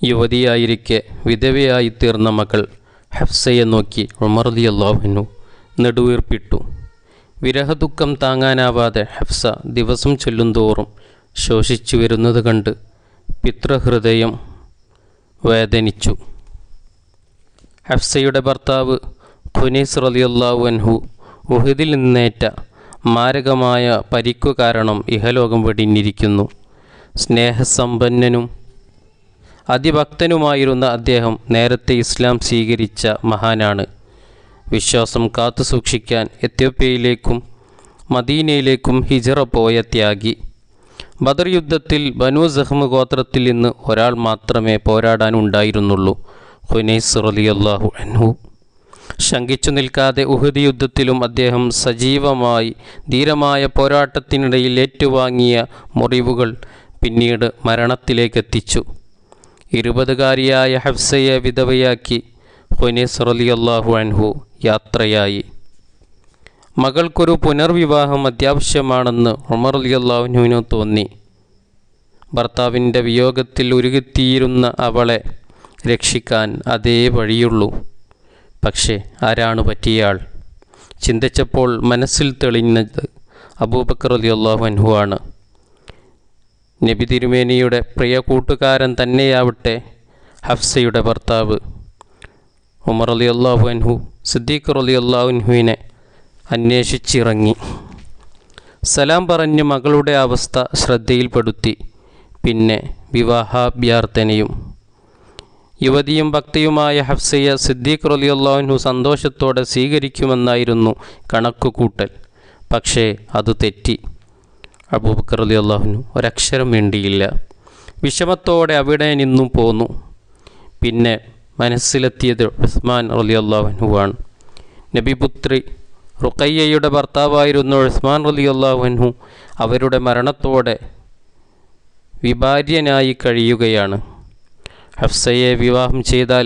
യുവതിയായിരിക്കെ വിധവയായിത്തീർന്ന മകൾ ഹഫ്സയെ നോക്കി ഉമർ റളിയല്ലാഹു അൻഹു നെടുവീർപ്പിട്ടു. വിരഹദുഃഖം താങ്ങാനാവാതെ ഹഫ്സ ദിവസം ചെല്ലുന്തോറും ശോഷിച്ചു വരുന്നത് കണ്ട് പിതൃഹൃദയം വേദനിച്ചു. ഹഫ്സയുടെ ഭർത്താവ് ഖുനൈസ് റളിയല്ലാഹു അൻഹു ഉഹദിൽ നിന്നേറ്റ മാരകമായ പരിക്കു കാരണം ഇഹലോകം വെടിഞ്ഞിരിക്കുന്നു. സ്നേഹസമ്പന്നനും അതിഭക്തനുമായിരുന്ന അദ്ദേഹം നേരത്തെ ഇസ്ലാം സ്വീകരിച്ച മഹാനാണ്. വിശ്വാസം കാത്തുസൂക്ഷിക്കാൻ എത്യോപ്യയിലേക്കും മദീനയിലേക്കും ഹിജറ പോയ ത്യാഗി. ബദർ യുദ്ധത്തിൽ ബനു സഹ്മ് ഗോത്രത്തിൽ നിന്ന് ഒരാൾ മാത്രമേ പോരാടാനുണ്ടായിരുന്നുള്ളൂ, ഖുനൈസ് റളിയല്ലാഹു അൻഹു. ശങ്കിച്ചു നിൽക്കാതെ ഉഹദ് യുദ്ധത്തിലും അദ്ദേഹം സജീവമായി ധീരമായ പോരാട്ടത്തിനിടയിൽ ഏറ്റുവാങ്ങിയ മുറിവുകൾ പിന്നീട് മരണത്തിലേക്കെത്തിച്ചു. 20കാരിയായ ഹഫ്സയെ വിധവയാക്കി ഖുനൈസ് റളിയല്ലാഹു അൻഹു യാത്രയായി. മകൾക്കൊരു പുനർവിവാഹം അത്യാവശ്യമാണെന്ന് ഉമർ റളിയല്ലാഹു അൻഹുവിന് തോന്നി. ഭർത്താവിൻ്റെ വിയോഗത്തിൽ ഉരുകിത്തീരുന്ന അവളെ രക്ഷിക്കാൻ അതേ വഴിയുള്ളൂ. പക്ഷേ ആരാണ് പറ്റിയയാൾ? ചിന്തിച്ചപ്പോൾ മനസ്സിൽ തെളിഞ്ഞത് അബൂബക്കർ റളിയല്ലാഹു അൻഹു ആണ്. നബി തിരുമേനിയുടെ പ്രിയ കൂട്ടുകാരൻ തന്നെയാവട്ടെ ഹഫ്സയുടെ ഭർത്താവ്. ഉമർ റളിയല്ലാഹു അൻഹു സിദ്ദീഖ് റളിയല്ലാഹു അൻഹുവിനെ അന്വേഷിച്ചിറങ്ങി. സലാം പറഞ്ഞ് മകളുടെ അവസ്ഥ ശ്രദ്ധയിൽപ്പെടുത്തി. പിന്നെ വിവാഹാഭ്യർത്ഥനയും. യുവതിയും ഭക്തിയുമായ ഹഫ്സയെ സിദ്ദീഖ് റളിയല്ലാഹു അൻഹു സന്തോഷത്തോടെ സ്വീകരിക്കുമെന്നായിരുന്നു കണക്കുകൂട്ടൽ. പക്ഷേ അത് തെറ്റി. അബൂബക്കർ റളിയല്ലാഹു അൻഹു ഒരക്ഷരം മിണ്ടിയില്ല. വിഷമത്തോടെ അവിടെ നിന്നും പോന്നു. പിന്നെ മനസ്സിലെത്തിയത് ഉസ്മാൻ റളിയല്ലാഹു അൻഹുവാണ്. നബിപുത്രി റുഖയ്യയുടെ ഭർത്താവായിരുന്നു ഉസ്മാൻ റളിയല്ലാഹു അൻഹു. അവരുടെ മരണത്തോടെ വിഭാര്യനായി കഴിയുകയാണ്. ഹഫ്സയെ വിവാഹം ചെയ്താൽ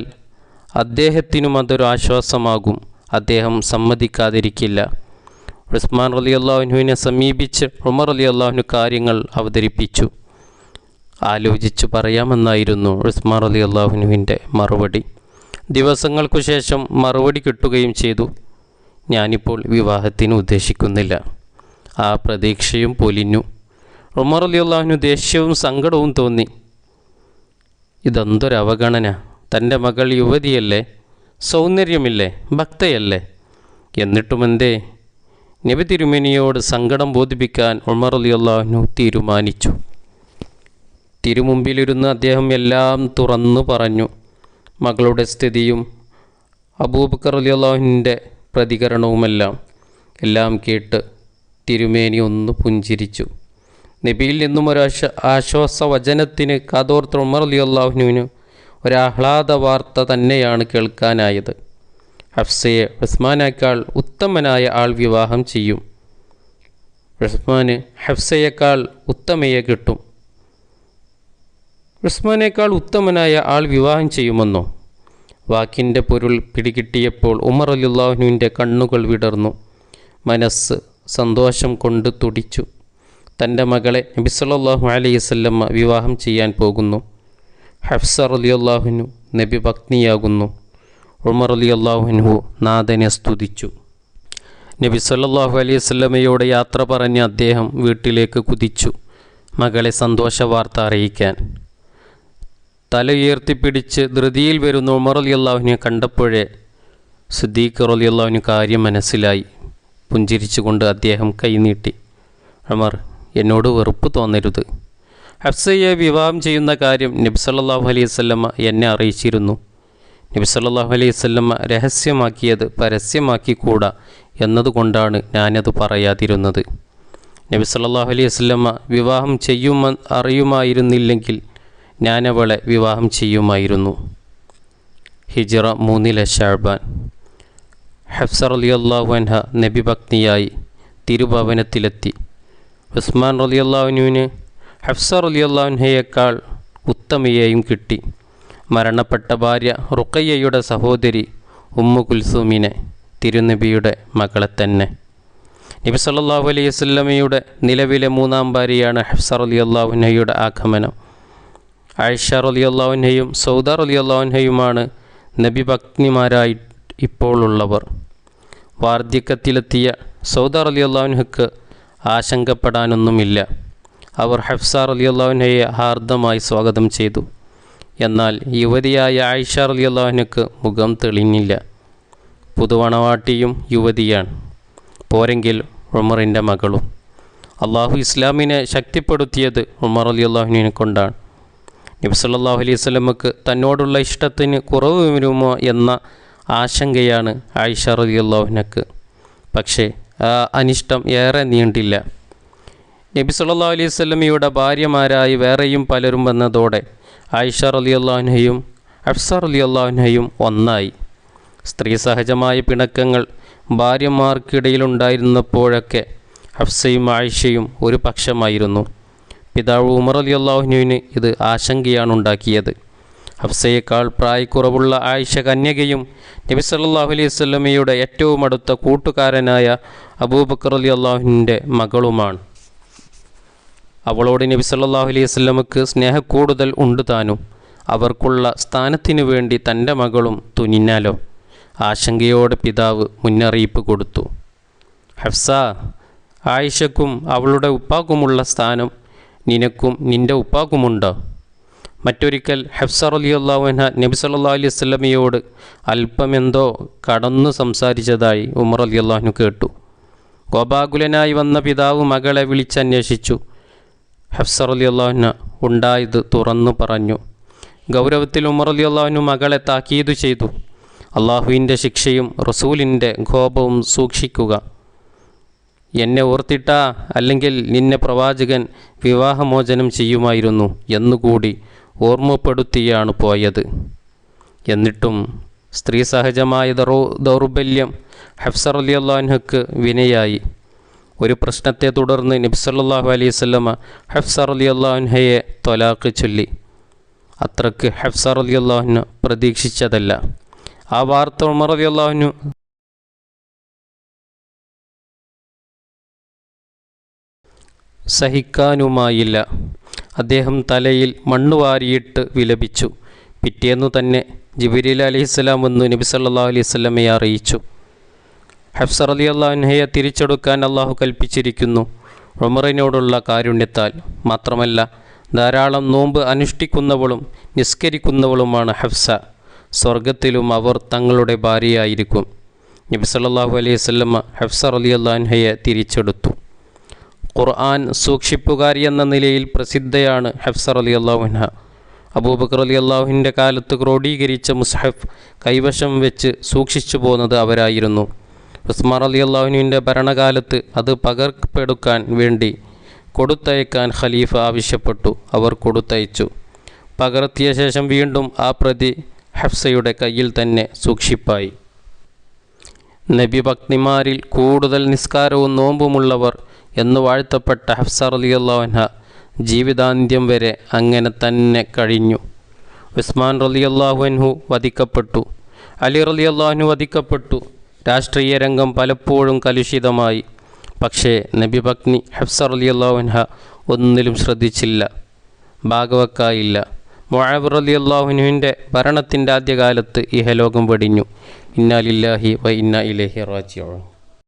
അദ്ദേഹത്തിനും അതൊരു ആശ്വാസമാകും. അദ്ദേഹം സമ്മതിക്കാതിരിക്കില്ല. ഉസ്മാൻ റളിയല്ലാഹു അൻഹുവിനെ സമീപിച്ച് ഉമർ റളിയല്ലാഹു അൻഹു കാര്യങ്ങൾ അവതരിപ്പിച്ചു. ആലോചിച്ചു പറയാമെന്നായിരുന്നു ഉസ്മാൻ റളിയല്ലാഹു അൻഹുവിൻ്റെ മറുപടി. ദിവസങ്ങൾക്കു ശേഷം മറുപടി കിട്ടുകയും ചെയ്തു. ഞാനിപ്പോൾ വിവാഹത്തിന് ഉദ്ദേശിക്കുന്നില്ല. ആ പ്രതീക്ഷയും പൊലിഞ്ഞു. ഉമർ റളിയല്ലാഹു അൻഹു ദേഷ്യവും സങ്കടവും തോന്നി. ഇതെന്തൊരവഗണന! തൻ്റെ മകൾ യുവതിയല്ലേ, സൗന്ദര്യമില്ലേ, ഭക്തയല്ലേ? എന്നിട്ടുമെന്തേ? നബി തിരുമേനിയോട് സങ്കടം ബോധിപ്പിക്കാൻ ഉമർ റളിയല്ലാഹു അൻഹു തീരുമാനിച്ചു. തിരുമുമ്പിലിരുന്ന് അദ്ദേഹം എല്ലാം തുറന്നു പറഞ്ഞു. മകളുടെ സ്ഥിതിയും അബൂബക്കർ റളിയല്ലാഹു അൻഹുവിൻ്റെ പ്രതികരണവുമെല്ലാം എല്ലാം കേട്ട് തിരുമേനി ഒന്ന് പുഞ്ചിരിച്ചു. നബിയിൽ നിന്നും ഒരു ആശ്വാസവചനത്തിന് കാതോർത്ത ഉമർ റളിയല്ലാഹു അൻഹുവിന് ഒരാഹ്ലാദ വാർത്ത തന്നെയാണ് കേൾക്കാനായത്. ഹഫ്സയെ ഉസ്മാനേക്കാൾ ഉത്തമനായ ആൾ വിവാഹം ചെയ്യും. ഉസ്മാന് ഹഫ്സയേക്കാൾ ഉത്തമയെ കിട്ടും. ഉസ്മാനേക്കാൾ ഉത്തമനായ ആൾ വിവാഹം ചെയ്യുമെന്നോ? വാക്കിൻ്റെ പൊരുൾ പിടികിട്ടിയപ്പോൾ ഉമർ റളിയല്ലാഹു അൻഹുവിൻ്റെ കണ്ണുകൾ വിടർന്നു. മനസ്സ് സന്തോഷം കൊണ്ട് തുടിച്ചു. തൻ്റെ മകളെ നബി സല്ലല്ലാഹു അലൈഹി വസല്ലം വിവാഹം ചെയ്യാൻ പോകുന്നു. ഹഫ്സ റളിയല്ലാഹു അൻഹു നബി പത്നിയാകുന്നു. ഉമർ റളിയല്ലാഹു അൻഹു നാഥനെ സ്തുതിച്ചു. നബി സല്ലല്ലാഹു അലൈഹി വസല്ലമയോട് യാത്ര പറഞ്ഞ് അദ്ദേഹം വീട്ടിലേക്ക് കുതിച്ചു, മകളെ സന്തോഷ വാർത്ത അറിയിക്കാൻ. തല ഉയർത്തിപ്പിടിച്ച് ധൃതിയിൽ വരുന്ന ഉമർ റളിയല്ലാഹു അൻഹുവിനെ കണ്ടപ്പോഴേ സിദ്ദീഖ് റളിയല്ലാഹു അൻഹു കാര്യം മനസ്സിലായി. പുഞ്ചിരിച്ചുകൊണ്ട് അദ്ദേഹം കൈനീട്ടി. ഉമർ, എന്നോട് വെറുപ്പ് തോന്നരുത്. ഹഫ്സയെ വിവാഹം ചെയ്യുന്ന കാര്യം നബി സല്ലല്ലാഹു അലൈഹി വസല്ലമ എന്നെ അറിയിച്ചിരുന്നു. നബി സല്ലല്ലാഹു അലൈഹി വസല്ലമ രഹസ്യമാക്കിയത് പരസ്യമാക്കിക്കൂടാ എന്നതുകൊണ്ടാണ് ഞാനത് പറയാതിരുന്നത്. നബി സല്ലല്ലാഹു അലൈഹി വസല്ലമ വിവാഹം അറിയുമായിരുന്നില്ലെങ്കിൽ ഞാനവളെ വിവാഹം ചെയ്യുമായിരുന്നു. ഹിജ്റ 3 ശഅബാൻ. ഹഫ്സ റളിയല്ലാഹു അൻഹ നബി പത്നിയായി തിരുഭവനത്തിലെത്തി. ഉസ്മാൻ റളിയല്ലാഹു അൻഹുവിന് ഹഫ്സ റളിയല്ലാഹു അൻഹയേക്കാൾ ഉത്തമയെയും കിട്ടി. മരണപ്പെട്ട ഭാര്യ റുഖയ്യയുടെ സഹോദരി ഉമ്മു കുൽസൂമിനെ, തിരുനബിയുടെ മകളെ തന്നെ. നബി സല്ലല്ലാഹു അലൈഹി വസല്ലമയുടെ നിലവിലെ 3-ാം ഭാര്യയാണ് ഹഫ്സ റളിയല്ലാഹു അൻഹയുടെ ആഗമനം. ആയിഷ റളിയല്ലാഹു അൻഹയും സൗദ റളിയല്ലാഹു അൻഹയുമാണ് നബി പത്നിമാരായി ഇപ്പോൾ ഉള്ളവർ. വാർദ്ധക്യത്തിലെത്തിയ സൗദ റളിയല്ലാഹു അൻഹയ്ക്ക് ആശങ്കപ്പെടാനൊന്നുമില്ല. അവർ ഹഫ്സ റളിയല്ലാഹു അൻഹയെ ഹാർദമായി സ്വാഗതം ചെയ്തു. എന്നാൽ യുവതിയായ ആയിഷ റളിയല്ലാഹു അൻഹയ്ക്ക് മുഖം തെളിഞ്ഞില്ല. പുതുവണവാട്ടിയും യുവതിയാണ്, പോരെങ്കിൽ ഉമറിൻ്റെ മകളും. അള്ളാഹു ഇസ്ലാമിനെ ശക്തിപ്പെടുത്തിയത് ഉമർ റളിയല്ലാഹുവിനെ കൊണ്ടാണ്. നബി സല്ലല്ലാഹു അലൈഹി വസല്ലമക്ക് തന്നോടുള്ള ഇഷ്ടത്തിന് കുറവ് വരുമോ എന്ന ആശങ്കയാണ് ആയിഷ റളിയല്ലാഹു അൻഹയ്ക്ക്. പക്ഷേ ആ അനിഷ്ടം ഏറെ നീണ്ടില്ല. നബി സല്ലല്ലാഹു അലൈഹി വസല്ലമയുടെ ഭാര്യമാരായി വേറെയും പലരും വന്നതോടെ ആയിഷ റളിയല്ലാഹു അൻഹയും ഹഫ്സ റളിയല്ലാഹു അൻഹയും ഒന്നായി. സ്ത്രീ സഹജമായ പിണക്കങ്ങൾ ഭാര്യമാർക്കിടയിലുണ്ടായിരുന്നപ്പോഴൊക്കെ ഹഫ്സയും ആയിഷയും ഒരു പക്ഷമായിരുന്നു. പിതാവ് ഉമർ റളിയല്ലാഹു അൻഹുവിന് ഇത് ആശങ്കയാണ് ഉണ്ടാക്കിയത്. ഹഫ്സയേക്കാൾ പ്രായക്കുറവുള്ള ആയിഷ കന്യകയും നബി സല്ലല്ലാഹു അലൈഹി വസല്ലമയുടെ ഏറ്റവും അടുത്ത കൂട്ടുകാരനായ അബൂബക്കർ റളിയല്ലാഹു അൻഹുവിൻ്റെ മകളുമാണ്. അവളോട് നബി സല്ലല്ലാഹു അലൈഹി വസല്ലമക്ക് സ്നേഹക്കൂടുതൽ ഉണ്ട് താനും. അവർക്കുള്ള സ്ഥാനത്തിനു വേണ്ടി തൻ്റെ മകളും തുനിഞ്ഞാലോ? ആശങ്കയോടെ പിതാവ് മുന്നറിയിപ്പ് കൊടുത്തു. ഹഫ്സ, ആയിഷക്കും അവളുടെ ഉപ്പാക്കുമുള്ള സ്ഥാനം നിനക്കും നിൻ്റെ ഉപ്പാക്കുമുണ്ടോ? മറ്റൊരിക്കൽ ഹഫ്സ റളിയല്ലാഹു അൻഹ നബി സല്ലല്ലാഹു അലൈഹി വസല്ലമയോട് അല്പമെന്തോ കടന്നു സംസാരിച്ചതായി ഉമർ റളിയല്ലാഹു അൻഹു കേട്ടു. കോപാകുലനായി വന്ന പിതാവ് മകളെ വിളിച്ചന്വേഷിച്ചു. ഹഫ്സ റളിയല്ലാഹു അൻഹ ഉണ്ടായത് തുറന്നു പറഞ്ഞു. ഗൗരവത്തിൽ ഉമർ റളിയല്ലാഹു അൻഹു മകളെ താക്കീതു ചെയ്തു. അള്ളാഹുവിൻ്റെ ശിക്ഷയും റസൂലിൻ്റെ കോപവും സൂക്ഷിക്കുക. എന്നെ ഓർത്തിട്ടാ, അല്ലെങ്കിൽ നിന്നെ പ്രവാചകൻ വിവാഹമോചനം ചെയ്യുമായിരുന്നു എന്നുകൂടി ഓർമ്മപ്പെടുത്തിയാണ് പോയത്. എന്നിട്ടും സ്ത്രീ സഹജമായ ദൗർബല്യം ഹഫ്സ റളിയല്ലാഹു അൻഹയ്ക്ക് വിനയായി. ഒരു പ്രശ്നത്തെ തുടർന്ന് നബി സല്ലല്ലാഹു അലൈഹി വസല്ലമ ഹഫ്സ റളിയല്ലാഹു അൻഹയെ ത്വലാഖ് ചൊല്ലി. അത്രക്ക് ഹഫ്സ റളിയല്ലാഹു അൻഹ പ്രതീക്ഷിച്ചതല്ല. ആ വാർത്ത ഉമർ റളിയല്ലാഹു അൻഹു സഹിക്കാനുമായില്ല. അദ്ദേഹം തലയിൽ മണ്ണ് വാരിയിട്ട് വിലപിച്ചു. പിറ്റേന്നു തന്നെ ജിബ്രീൽ അലൈഹിസ്സലാം വന്നു നബി സല്ലല്ലാഹു അലൈഹി വസല്ലമയെ അറിയിച്ചു. ഹഫ്സ റളിയല്ലാഹു അൻഹയെ തിരിച്ചെടുക്കാൻ അള്ളാഹു കൽപ്പിച്ചിരിക്കുന്നു ഉമറിനോടുള്ള കാരുണ്യത്താൽ. മാത്രമല്ല, ധാരാളം നോമ്പ് അനുഷ്ഠിക്കുന്നവളും നിസ്കരിക്കുന്നവളുമാണ് ഹഫ്സ. സ്വർഗത്തിലും അവർ തങ്ങളുടെ ഭാര്യയായിരിക്കും. നബി സല്ലല്ലാഹു അലൈഹി വസല്ലമ ഹഫ്സ റളിയല്ലാഹു അൻഹയെ തിരിച്ചെടുത്തു. ഖുർആൻ സൂക്ഷിപ്പുകാരി എന്ന നിലയിൽ പ്രസിദ്ധയാണ് ഹഫ്സ റളിയല്ലാഹു അൻഹ. അബൂബക്കർ റളിയല്ലാഹുവിൻ്റെ കാലത്ത് ക്രോഡീകരിച്ച മുസ്ഹഫ് കൈവശം വെച്ച് സൂക്ഷിച്ചു പോന്നത് അവരായിരുന്നു. ഉസ്മാൻ റളിയല്ലാഹുവിൻ്റെ ഭരണകാലത്ത് അത് പകർപ്പെടുക്കാൻ വേണ്ടി കൊടുത്തയക്കാൻ ഖലീഫ ആവശ്യപ്പെട്ടു. അവർ കൊടുത്തയച്ചു. പകർത്തിയ ശേഷം വീണ്ടും ആ പ്രതി ഹഫ്സയുടെ കയ്യിൽ തന്നെ സൂക്ഷിപ്പായി. നബി പത്നിമാരിൽ കൂടുതൽ നിസ്കാരവും നോമ്പുമുള്ളവർ എന്ന് വാഴ്ത്തപ്പെട്ട ഹഫ്സ റളിയല്ലാഹു അൻഹ ജീവിതാന്ത്യം വരെ അങ്ങനെ തന്നെ കഴിഞ്ഞു. ഉസ്മാൻ റളിയല്ലാഹു അൻഹു വധിക്കപ്പെട്ടു. അലി റളിയല്ലാഹു അൻഹു വധിക്കപ്പെട്ടു. രാഷ്ട്രീയ രംഗം പലപ്പോഴും കലുഷിതമായി. പക്ഷേ നബി പത്നി ഹഫ്സ റളിയല്ലാഹു അൻഹ ഒന്നിലും ശ്രദ്ധിച്ചില്ല, ഭാഗവക്കായില്ല. മുആവിയ റളിയല്ലാഹു അൻഹുവിൻ്റെ ഭരണത്തിൻ്റെ ആദ്യകാലത്ത് ഇഹലോകം വെടിഞ്ഞു. ഇന്നാ ലില്ലാഹി വ ഇന്നാ ഇലൈഹി റാജിഊൻ.